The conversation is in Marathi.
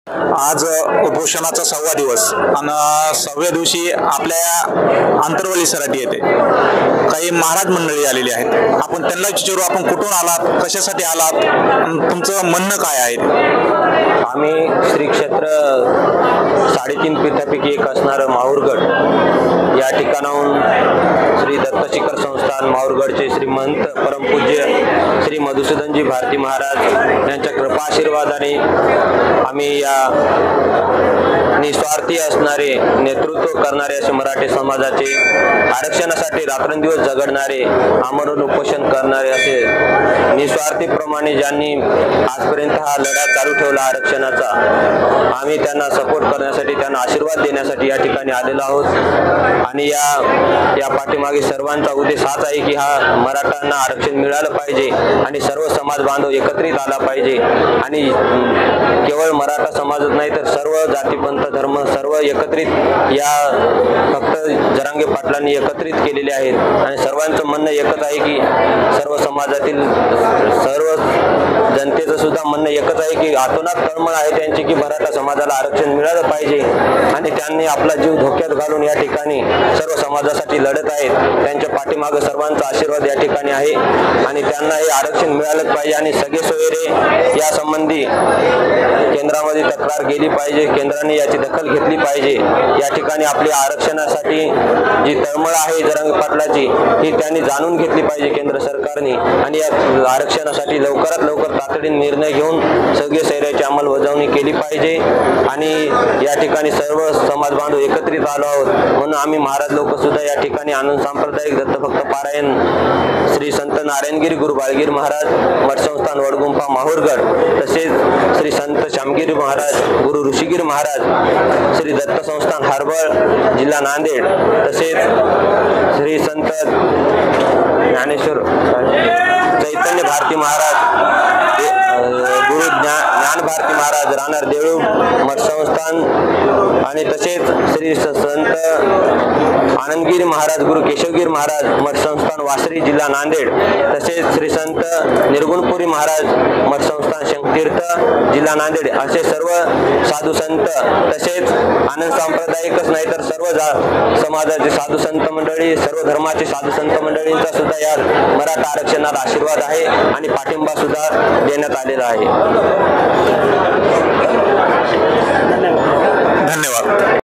आज उपोषणाचा 6वा दिवस आणि 6व्या दिवशी आपल्या आंतरवली सराटी येते काही महाराज मंडळी आलेली आहेत। आपण त्यांना विचारू, आपण कुठून आलात, कशासाठी आलात आणि तुमचं म्हणणं काय आहे? आम्ही श्री क्षेत्र 3.5 पीठापैकी एक असणारं माहूरगड या ठिकाणाहून श्री दत्त शिखर संस्थान माहूरगडचे श्रीमंत परमपूज्य श्री मधुसूदनजी भारती महाराज यांच्या कृपा आशीर्वादाने आम्ही या निस्वार्थी असणारे नेतृत्व करणारे असे मराठी समाजाचे आरक्षणासाठी रात्रंदिवस झगडणारे आमरण उपोषण करणारे असे निस्वार्थीप्रमाणे ज्यांनी आजपर्यंत हा लढा चालू ठेवला आरक्षणाचा, आम्ही त्यांना सपोर्ट करण्यासाठी, त्यांना आशीर्वाद देण्यासाठी या ठिकाणी आलेलो आहोत। आणि या पाठीमागे सर्वांचा उद्देश हाच आहे की हा मराठ्यांना आरक्षण मिळालं पाहिजे आणि सर्व समाज बांधव एकत्रित आला पाहिजे। आणि केवळ मराठा समाजच नाही तर सर्व जाती पंथ धर्म सर्व एकत्रित या फक्त जरांगे पाटलांनी एकत्रित केलेले आहेत आणि सर्वांचं म्हणणं एकच आहे की सर्व समाजातील सर्व जनतेचं सुद्धा म्हणणं एकच आहे की आतोनात तळमळ आहे त्यांची की मराठा समाजाला आरक्षण मिळालं पाहिजे आणि त्यांनी आपला जीव धोक्यात घालून या ठिकाणी सर्व समाजासाठी लढत आहेत। त्यांच्या पाठीमागे सर्वांचा आशीर्वाद या ठिकाणी आहे आणि त्यांना हे आरक्षण मिळालंच पाहिजे आणि सगळे सोयरे या संबंधी केंद्रामध्ये तक्रार गेली पाहिजे, केंद्राने याची दखल घेतली पाहिजे। या ठिकाणी आपल्या आरक्षणासाठी जी तळमळ आहे जरांगे पाटलाची ही त्यांनी जाणून घेतली पाहिजे केंद्र सरकारने आणि या आरक्षणासाठी लवकरात लवकर तातडीने निर्णय घेऊन सगळे सोयऱ्याची अंमलबजावणी केली पाहिजे। आणि या ठिकाणी सर्व समाज बांधव एकत्रित आलो आहोत म्हणून आम्ही महाराज लोक सुद्धा या ठिकाणी आनंद सांप्रदायिक दत्तभक्त पारायण श्री संत नारायणगिरी गुरु बाळगीर महाराज मठ संस्थान वडगुंफा माहूरगड, तसेच श्री संत श्यामगिरी महाराज गुरु ऋषिगिरी महाराज श्री दत्त संस्थान हारबळ जिल्हा नांदेड, तसेच श्री संत ज्ञानेश्वर चैतन्य भारती महाराज गुरु ज्ञान भारती महाराज राहणार देऊळ मठ संस्थान आणि तसेच श्री संत आनंदगिरी महाराज गुरु केशवगिरी महाराज मठ संस्थान वासरी जिल्हा नांदेड, तसेच श्री संत निर्गुणपुरी महाराज मठ संस्थान शंकतीर्थ जिल्हा नांदेड असे सर्व साधू संत, तसेच आनंद सांप्रदायिकच नाही तर सर्व समाजाचे साधू संत मंडळी, सर्व धर्माचे साधू संत मंडळींचा सुद्धा या मराठा आरक्षणाला आशीर्वाद आहे आणि पाठिंबा सुद्धा देण्यात आलेला आहे। धन्यवाद।